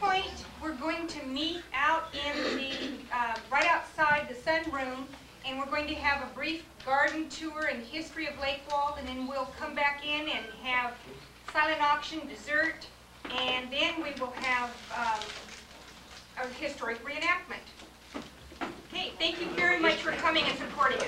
point, we're going to meet out in the, right outside the sunroom, and we're going to have a brief garden tour and history of Lakewold, and then we'll come back in and have silent auction, dessert, and then we will have a historic reenactment. Okay, thank you very much for coming and supporting us.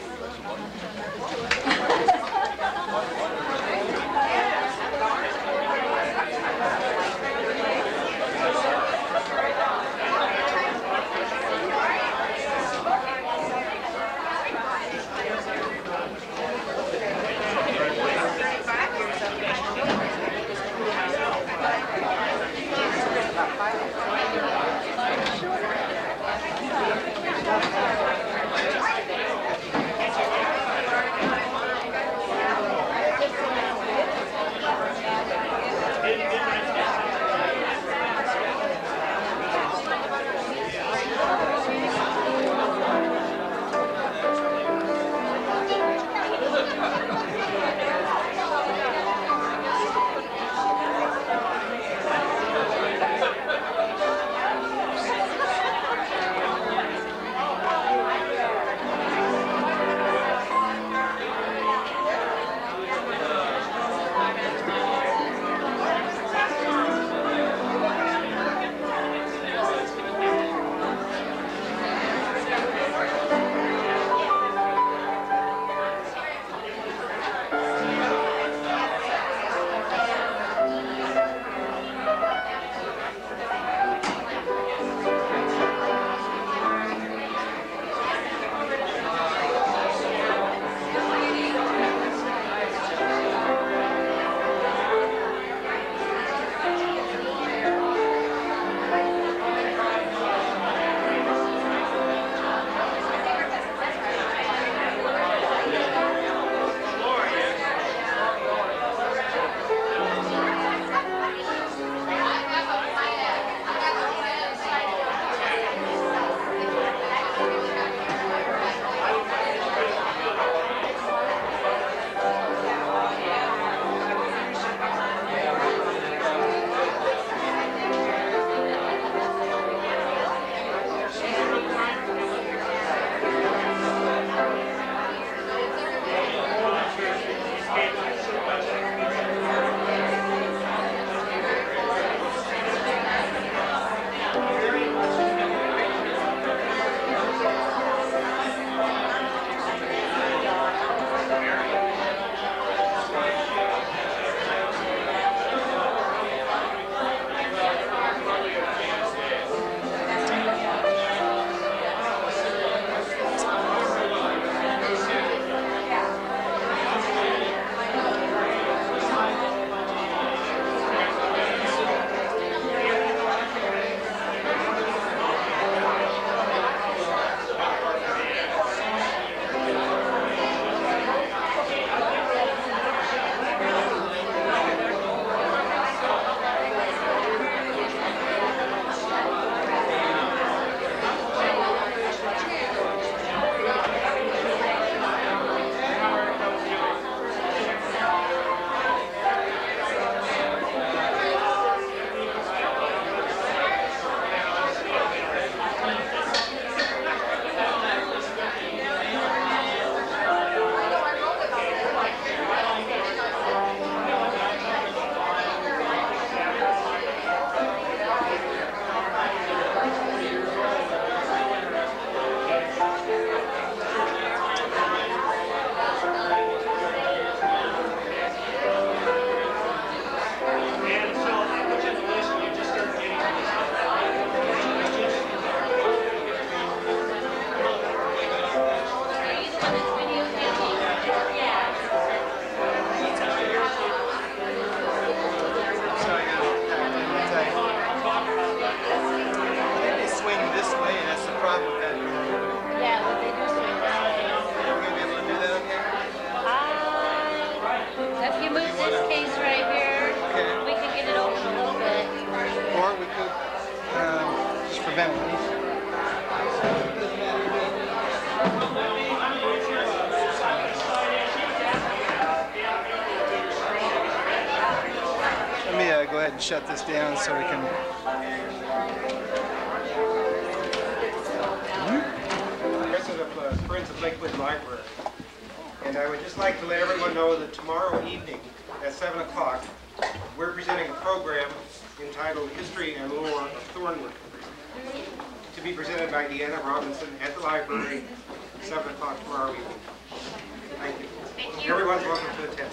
Let me go ahead and shut this down so we can just like to let everyone know that tomorrow evening at 7 o'clock, we're presenting a program entitled History and Lore of Thornwood, to be presented by Deanna Robinson at the library at 7 o'clock tomorrow evening. Thank you. Thank you. Everyone's welcome to attend.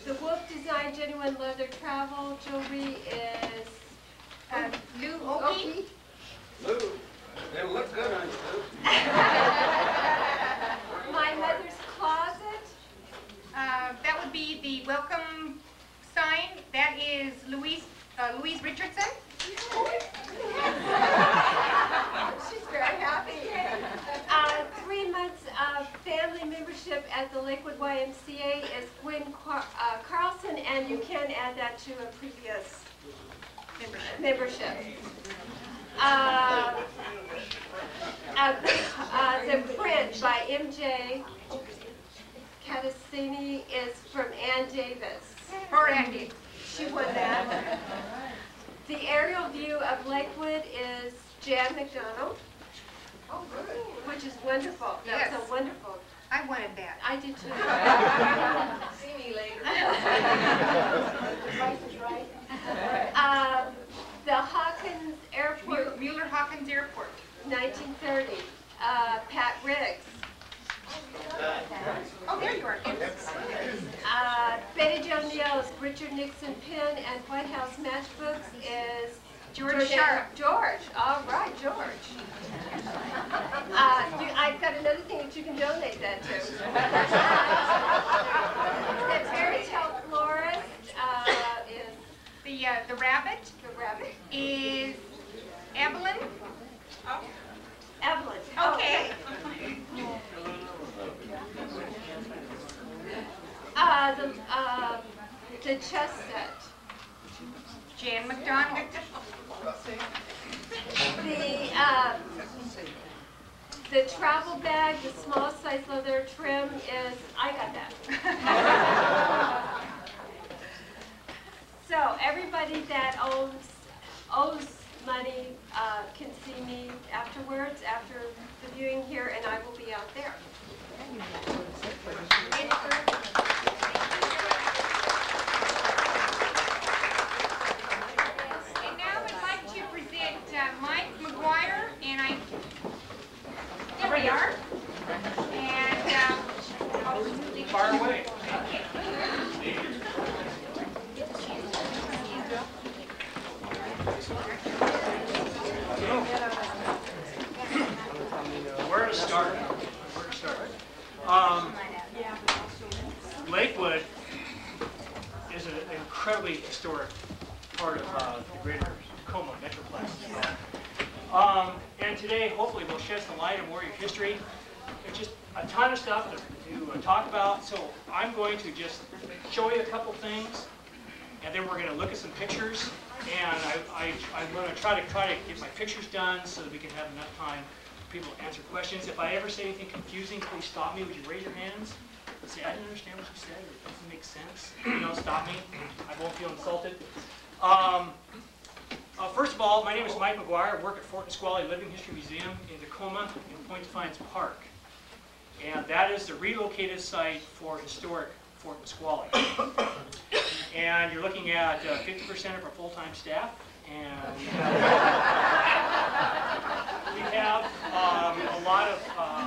The Wolf Design Genuine Leather Travel Jewelry is Lou Oki. Lou, they look good on you, Lou. My Mother's Closet. That would be the welcome sign. That is Louise Richardson. She's very happy. 3 months of family membership at the Lakewood YMCA is Gwen Carlson, and you can add that to a previous membership. The print by M.J. Catasini is from Ann Davis. Or Andy. She won that. The aerial view of Lakewood is Jan McDonald. Oh, good. Which is wonderful. Yes. That's a wonderful. I wanted that. I did too. See me later. The price is right. The Hawkins Airport, Mueller Hawkins Airport. 1930. Pat Riggs. Oh, there you are. Betty Jo Neal's Richard Nixon pen and White House matchbooks is George Sharp. George. All right, George. I've got another thing that you can donate that to. The fairy tale florist is The rabbit the rabbit. is Evelyn. Oh. Evelyn. Okay. The chess set. Jan McDonald. The travel bag, the small size leather trim is, I got that. So everybody that owes money can see me afterwards, after the viewing here, and I will be out there. And now I'd like to present Mike McGuire, and there we are. And Fire away. okay. Where to start? Lakewood is an incredibly historic part of the greater Tacoma Metroplex. And today, hopefully, we'll shed some light on warrior history. There's just a ton of stuff to talk about, so I'm going to just show you a couple things, and then we're going to look at some pictures. And I'm going to try to get my pictures done so that we can have enough time for people to answer questions. If I ever say anything confusing, please stop me. Would you raise your hands and say, I didn't understand what you said, or it doesn't make sense? Stop me. I won't feel insulted. First of all, my name is Mike McGuire. I work at Fort Nisqually Living History Museum in Tacoma in Point Defiance Park. And that is the relocated site for historic Fort Nisqually. And you're looking at 50% of our full-time staff, and we have a lot of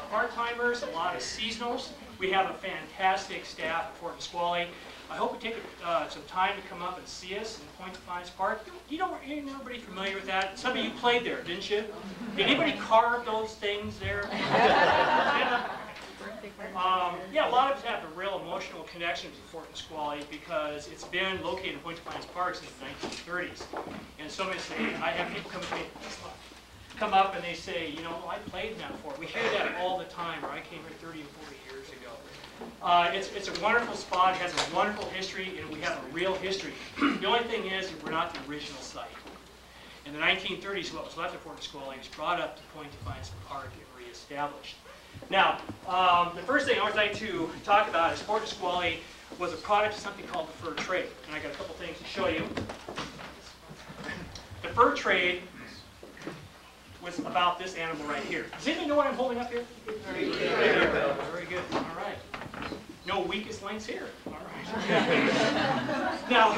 part-timers, a lot of seasonals. We have a fantastic staff at Fort Nisqually. I hope you take some time to come up and see us in Point Defiance Park. Ain't nobody familiar with that? Some of you played there, didn't you? Did anybody carve those things there? Yeah, a lot of us have a real emotional connection to Fort Nisqually because it's been located in Point Defiance Park since the 1930s. And so many say, I have people come up and they say, I played in that fort. We hear that all the time, or I came here 30 and 40 years ago. It's a wonderful spot. It has a wonderful history, and we have a real history. The only thing is, we're not the original site. In the 1930s, what was left of Fort Nisqually was brought up to Point Defiance Park and reestablished. Now, the first thing I would like to talk about is Fort Nisqually was a product of something called the fur trade. And I got a couple things to show you. The fur trade was about this animal right here. Does anybody know what I'm holding up here? Very good. Very good. All right. No weakest links here. All right. Now,